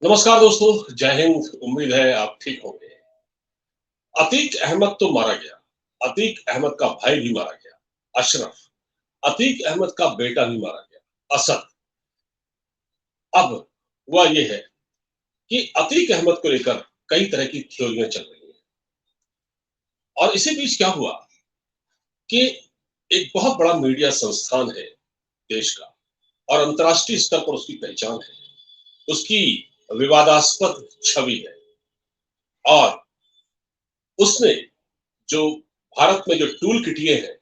नमस्कार दोस्तों, जय हिंद। उम्मीद है आप ठीक होंगे। अतीक अहमद तो मारा गया। अतीक अहमद का भाई भी मारा गया, अशरफ। अतीक अहमद का बेटा भी मारा गया, असद। अब हुआ ये है कि अतीक अहमद को लेकर कई तरह की थ्योरियां चल रही हैं। और इसी बीच क्या हुआ कि एक बहुत बड़ा मीडिया संस्थान है देश का, और अंतर्राष्ट्रीय स्तर पर उसकी पहचान है, उसकी विवादास्पद छवि है। और उसने जो भारत में जो टूल किटिए हैं,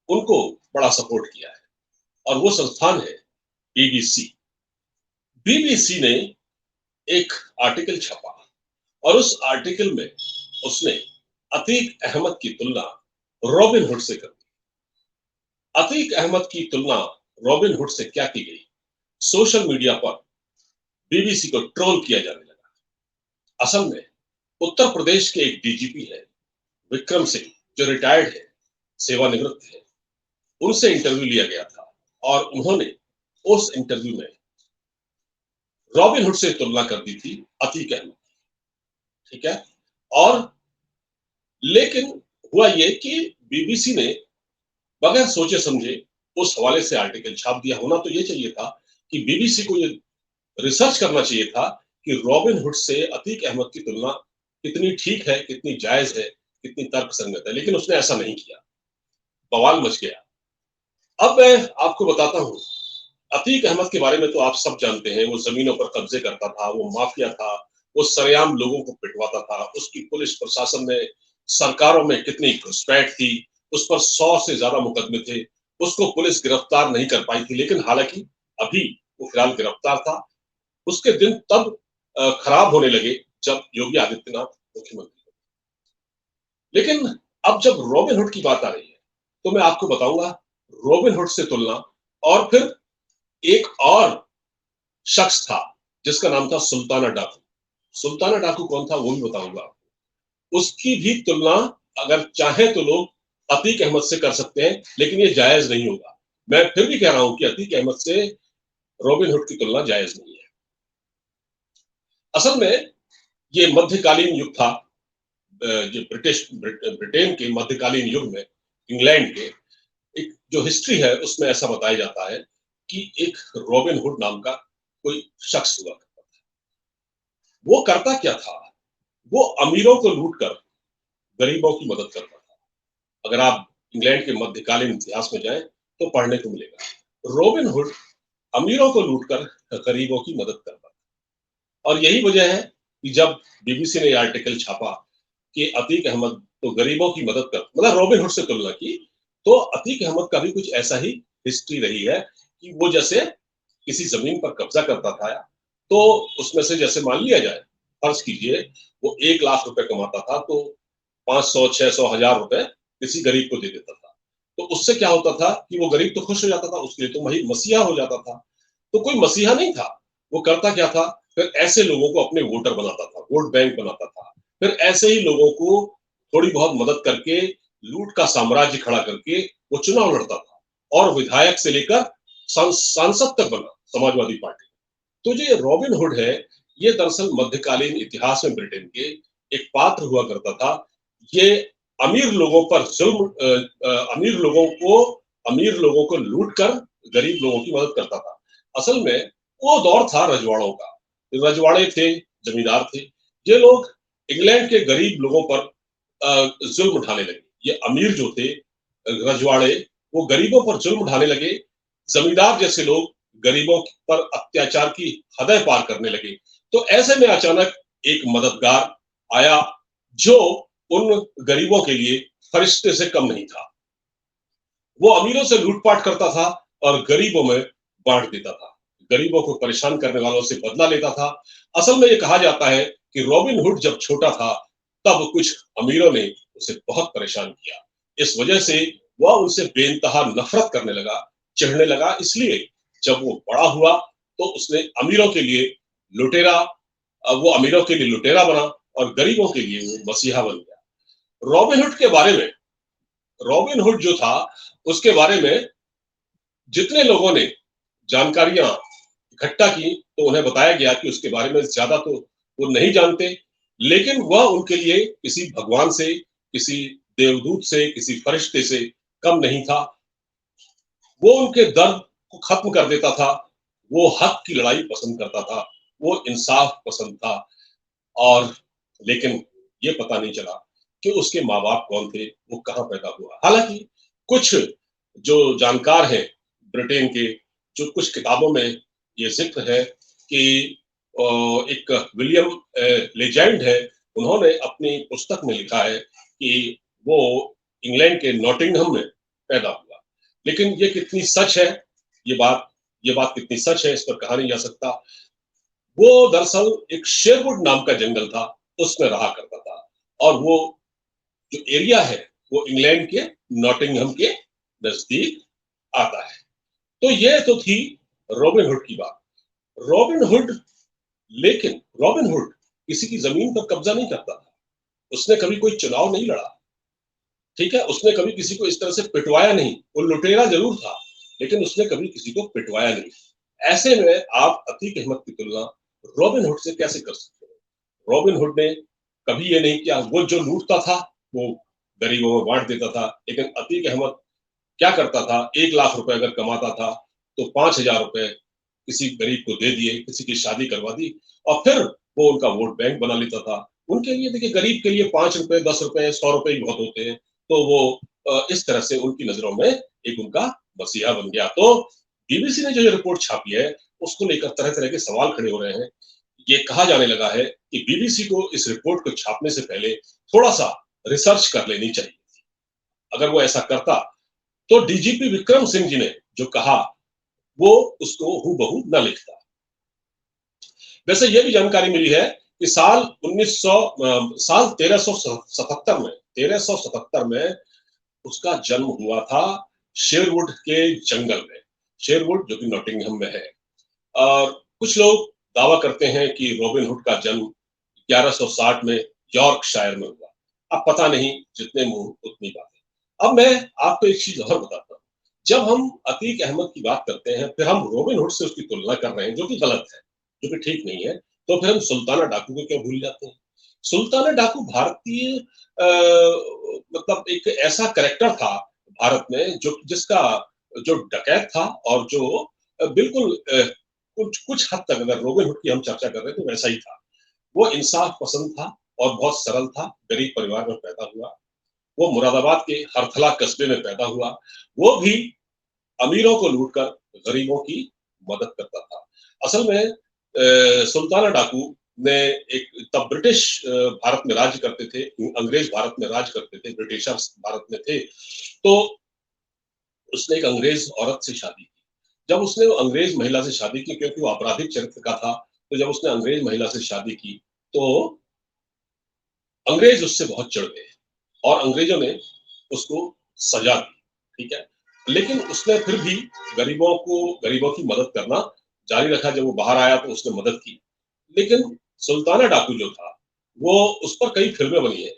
उनको बड़ा सपोर्ट किया है। और वो संस्थान है बीबीसी। बीबीसी ने एक आर्टिकल छापा, और उस आर्टिकल में उसने अतीक अहमद की तुलना रॉबिन हुड से कर दी। अतीक अहमद की तुलना रॉबिन हुड से क्या की गई? सोशल मीडिया पर बीबीसी को ट्रोल किया जाने लगा। असल में उत्तर प्रदेश के एक डीजीपी है, विक्रम सिंह, जो रिटायर्ड है, सेवानिवृत्त है। उनसे इंटरव्यू लिया गया था, और उन्होंने उस इंटरव्यू में रॉबिन हुड से तुलना कर दी थी अतीक अहमद। ठीक है। और लेकिन हुआ ये कि बीबीसी ने बगैर सोचे समझे उस हवाले से आर्टिकल छाप दिया। होना तो ये चाहिए था कि बीबीसी को ये रिसर्च करना चाहिए था कि रॉबिन हुड से अतीक अहमद की तुलना कितनी ठीक है, कितनी जायज है, कितनी तर्कसंगत है। लेकिन उसने ऐसा नहीं किया। बवाल मच गया। अब मैं आपको बताता हूँ, अतीक अहमद के बारे में तो आप सब जानते हैं। वो जमीनों पर कब्जे करता था, वो माफिया था, वो सरेआम लोगों को पिटवाता था। उसकी पुलिस प्रशासन में, सरकारों में कितनी घुसपैठ थी। उस पर 100 से ज्यादा मुकदमे थे। उसको पुलिस गिरफ्तार नहीं कर पाई थी। लेकिन हालांकि अभी वो फिलहाल गिरफ्तार था। उसके दिन तब खराब होने लगे जब योगी आदित्यनाथ मुख्यमंत्री थे। लेकिन अब जब रॉबिन हुड की बात आ रही है, तो मैं आपको बताऊंगा रॉबिन हुड से तुलना। और फिर एक और शख्स था जिसका नाम था सुल्ताना डाकू। सुल्ताना डाकू कौन था वो भी बताऊंगा। उसकी भी तुलना अगर चाहे तो लोग अतीक अहमद से कर सकते हैं, लेकिन ये जायज नहीं होगा। मैं फिर भी कह रहा हूं कि अतीक अहमद से रॉबिन हुड की तुलना जायज नहीं है। असल में ये मध्यकालीन युग था। जो ब्रिटेन के मध्यकालीन युग में, इंग्लैंड के एक जो हिस्ट्री है उसमें ऐसा बताया जाता है कि एक रॉबिन हुड नाम का कोई शख्स हुआ करता था। वो करता क्या था? वो अमीरों को लूट कर गरीबों की मदद करता था। अगर आप इंग्लैंड के मध्यकालीन इतिहास में जाएं तो पढ़ने को मिलेगा। रॉबिन हुड अमीरों को लूटकर गरीबों की मदद करता था। और यही वजह है कि जब बीबीसी ने यह आर्टिकल छापा कि अतीक अहमद तो गरीबों की मदद कर, मतलब रॉबिन हुड से तुलना की, तो अतीक अहमद का भी कुछ ऐसा ही हिस्ट्री रही है कि वो जैसे किसी जमीन पर कब्जा करता था, तो उसमें से जैसे मान लिया जाए, फर्ज कीजिए वो 1 लाख रुपए कमाता था, तो 500, 600, 1000 रुपए किसी गरीब को दे देता था। तो उससे क्या होता था कि वो गरीब तो खुश हो जाता था, उसके लिए तो वही मसीहा हो जाता था। तो कोई मसीहा नहीं था। वो करता क्या था? फिर ऐसे लोगों को अपने वोटर बनाता था, वोट बैंक बनाता था। फिर ऐसे ही लोगों को थोड़ी बहुत मदद करके, लूट का साम्राज्य खड़ा करके वो चुनाव लड़ता था, और विधायक से लेकर सांसद तक बना समाजवादी पार्टी। तो जो ये रॉबिन हुड है, ये दरअसल मध्यकालीन इतिहास में ब्रिटेन के एक पात्र हुआ करता था। ये अमीर लोगों पर जुल्म, अमीर लोगों को लूट कर गरीब लोगों की मदद करता था। असल में वो दौर था रजवाड़ों का। रजवाड़े थे, जमींदार थे। ये लोग इंग्लैंड के गरीब लोगों पर जुल्म उठाने लगे। ये अमीर जो थे, रजवाड़े, वो गरीबों पर जुल्म उठाने लगे। जमींदार जैसे लोग गरीबों पर अत्याचार की हदें पार करने लगे। तो ऐसे में अचानक एक मददगार आया, जो उन गरीबों के लिए फरिश्ते से कम नहीं था। वो अमीरों से लूटपाट करता था और गरीबों में बांट देता था। गरीबों को परेशान करने वालों से बदला लेता था। असल में ये कहा जाता है कि रॉबिन हुड जब छोटा था, तब कुछ अमीरों ने उसे बहुत परेशान किया। इस वजह से वह उनसे बेइंतहा नफरत करने लगा, चिढ़ने लगा। इसलिए जब वो बड़ा हुआ तो उसने अमीरों के लिए लुटेरा वो अमीरों के लिए लुटेरा बना, और गरीबों के लिए वो मसीहा बन गया। रॉबिन हुड के बारे में, रॉबिन हुड जो था, उसके बारे में जितने लोगों ने जानकारियां इकट्ठा की तो उन्हें बताया गया कि उसके बारे में ज़्यादा तो वो नहीं जानते, लेकिन वह उनके लिए किसी भगवान से, किसी देवदूत से, किसी फरिश्ते से कम नहीं था। वो उनके दर्द को खत्म कर देता था, वो हक की लड़ाई पसंद करता था, वो इंसाफ पसंद था और लेकिन ये पता नहीं चला कि उसके माँ-बाप कौन थे, वो कहाँ पैदा हुआ। हालाँकि कुछ जो जानकार हैं ब्रिटेन के, जो कुछ किताबों में ये ज़िक्र है कि एक विलियम लेजैंड है, उन्होंने अपनी पुस्तक में लिखा है कि वो इंग्लैंड के नॉटिंघम में पैदा हुआ। लेकिन ये कितनी सच है, ये बात ये बात कितनी सच है, इस पर कहा नहीं जा सकता। वो दरअसल एक शेरवुड नाम का जंगल था, उसमें रहा करता था और वो जो एरिया है, वो इंग्लैंड के नॉटिंघम के नज़दीक आता है। तो ये तो थी रॉबिन हुड की बात। रॉबिन हुड लेकिन रॉबिन हुड किसी की ज़मीन पर कब्ज़ा नहीं करता था। उसने कभी कोई चुनाव नहीं लड़ा, ठीक है? उसने कभी किसी को इस तरह से पिटवाया नहीं। वो लुटेरा ज़रूर था, लेकिन उसने कभी किसी को पिटवाया नहीं। ऐसे में आप अतीक अहमद की तुलना रॉबिन हुड से कैसे कर सकते हैं? रॉबिन हुड ने कभी ये नहीं किया, वो जो लूटता था, वो गरीबों में बाँट देता था। लेकिन अतीक अहमद क्या करता था, 1 लाख रुपए अगर कमाता था, तो 5,000 रुपए किसी गरीब को दे दिए, किसी की शादी करवा दी और फिर वो उनका वोट बैंक बना लेता था। उनके लिए देखिए गरीब के लिए 5 रुपए, 10 रुपए, 100 रुपए ही बहुत होते हैं। तो वो इस तरह से उनकी नज़रों में एक उनका मसीहा बन गया। तो बीबीसी ने जो ये रिपोर्ट छापी है, उसको लेकर तरह-तरह के सवाल खड़े हो रहे हैं। ये कहा जाने लगा है कि बीबीसी को इस रिपोर्ट को छापने से पहले थोड़ा-सा रिसर्च कर लेनी चाहिए। अगर वो ऐसा करता, तो डीजीपी विक्रम सिंह जी ने जो कहा, वो उसको हूबहू न लिखता। वैसे ये भी जानकारी मिली है कि साल 1377 में उसका जन्म हुआ था शेरवुड के जंगल में। शेरवुड जो कि नॉटिंघम में है। और कुछ लोग दावा करते हैं कि रॉबिन हुड का जन्म 1160 में यॉर्कशायर में हुआ। अब पता नहीं, जितने मुंह उतनी बातें। अब मैं आपको एक चीज और बताता हूँ। जब हम अतीक अहमद की बात करते हैं, फिर हम रॉबिन हुड से उसकी तुलना कर रहे हैं, जो कि गलत है, जो कि ठीक नहीं है, तो फिर हम सुल्ताना डाकू को क्यों भूल जाते हैं? सुल्ताना डाकू भारतीय मतलब एक ऐसा कैरेक्टर था भारत में, जो जिसका जो डकैत था और जो बिल्कुल कुछ कुछ हद तक अगर रॉबिन हुड की हम चर्चा कर रहे हैं तो वैसा ही था। वो इंसाफ पसंद था और बहुत सरल था, गरीब परिवार में पैदा हुआ। वो मुरादाबाद के हरथला कस्बे में पैदा हुआ। वो भी अमीरों को लूटकर गरीबों की मदद करता था। असल में सुल्ताना डाकू ने एक तब ब्रिटिश भारत में राज्य करते थे, अंग्रेज भारत में राज करते थे, ब्रिटिशर्स भारत में थे। तो उसने एक अंग्रेज औरत से शादी की। जब उसने वो अंग्रेज महिला से शादी की, क्योंकि वो आपराधिक चरित्र का था, तो जब उसने अंग्रेज महिला से शादी की, तो अंग्रेज उससे बहुत चिढ़ गए और अंग्रेजों ने उसको सजा दी, ठीक है? लेकिन उसने फिर भी गरीबों की मदद करना जारी रखा। जब वो बाहर आया तो उसने मदद की। लेकिन सुल्ताना डाकू जो था, वो उस पर कई फ़िल्में बनी हैं,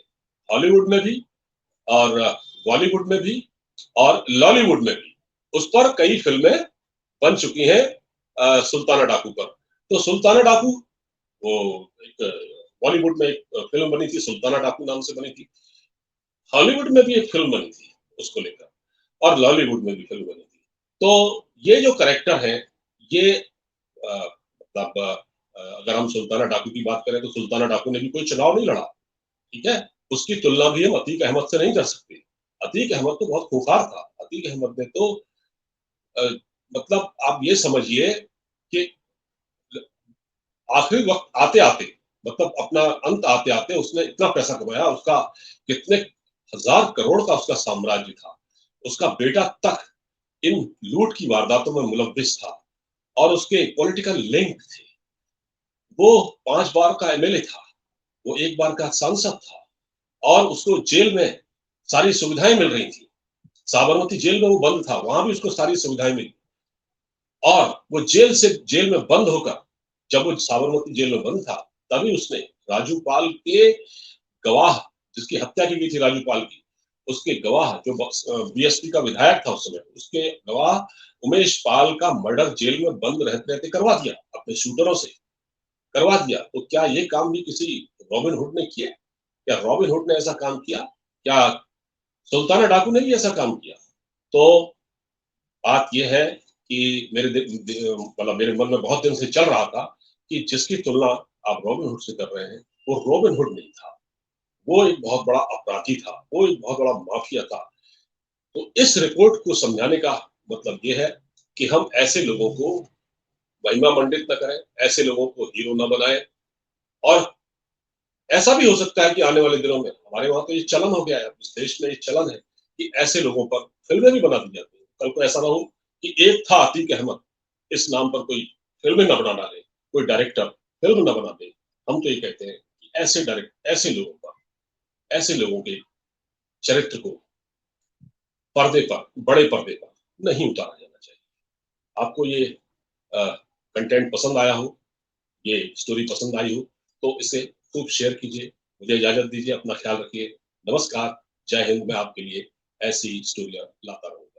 हॉलीवुड में भी और बॉलीवुड में भी और लॉलीवुड में भी। उस पर कई फ़िल्में बन चुकी हैं सुल्ताना डाकू पर। तो सुल्ताना डाकू वो एक बॉलीवुड में एक फ़िल्म बनी थी, सुल्ताना डाकू नाम से बनी थी। हॉलीवुड में भी एक फ़िल्म बनी थी उसको लेकर और लॉलीवुड में भी फ़िल्म बनी थी। तो ये जो कैरेक्टर है, ये मतलब अगर हम सुल्ताना डाकू की बात करें तो सुल्ताना डाकू ने भी कोई चुनाव नहीं लड़ा, ठीक है? उसकी तुलना भी हम अतीक अहमद से नहीं कर सकते। अतीक अहमद तो बहुत खूंखार था। अतीक अहमद ने तो अ, मतलब आप ये समझिए कि आखिरी वक़्त आते-आते, मतलब अपना अंत आते-आते उसने इतना पैसा कमाया, उसका कितने हज़ार करोड़ का उसका साम्राज्य था। उसका बेटा तक इन लूट की वारदातों में मुलव्विस था और उसके पॉलिटिकल लिंक थे। वो 5 बार का एमएलए था, वो 1 बार का सांसद था और उसको जेल में सारी सुविधाएँ मिल रही थी। साबरमती जेल में वो बंद था, वहाँ भी उसको सारी सुविधाएँ मिली और वो जेल में बंद होकर, जब वो साबरमती जेल में बंद था, तभी उसने राजूपाल के गवाह, जिसकी हत्या की गई थी राजूपाल की, उसके गवाह जो बीएसपी का विधायक था उस समय, उसके गवाह उमेश पाल का मर्डर जेल में बंद रहते-रहते करवा दिया, अपने शूटरों से करवा दिया। तो क्या ये काम भी किसी रॉबिन हुड ने किया? क्या रॉबिन हुड ने ऐसा काम किया? क्या सुल्ताना डाकू ने भी ऐसा काम किया? तो बात ये है कि मतलब मेरे मन में बहुत दिन से चल रहा था कि जिसकी तुलना आप रॉबिन हुड से कर रहे हैं, वो रॉबिन हुड नहीं था। वो एक बहुत बड़ा अपराधी था, वो एक बहुत बड़ा माफिया था। तो इस रिपोर्ट को समझाने का मतलब ये है कि हम ऐसे लोगों को महिमा मंडित न करें, ऐसे लोगों को हीरो न बनाएं और ऐसा भी हो सकता है कि आने वाले दिनों में हमारे वहाँ तो ये चलन हो गया है, इस देश में ये चलन है कि ऐसे लोगों पर फ़िल्में भी बना दी जाती हैं। कल को ऐसा ना हो कि एक था अतीक अहमद, इस नाम पर कोई फ़िल्में ना बना डाले, कोई डायरेक्टर फ़िल्म ना बना दे। हम तो ये कहते हैं कि ऐसे लोगों के चरित्र को पर्दे पर, बड़े पर्दे पर नहीं उतारा जाना चाहिए। आपको ये अ, कंटेंट पसंद आया हो, ये स्टोरी पसंद आई हो, तो इसे खूब शेयर कीजिए। मुझे इजाज़त दीजिए, अपना ख़्याल रखिए। नमस्कार, जय हिंद। मैं आपके लिए ऐसी स्टोरियाँ लाता रहूँगा।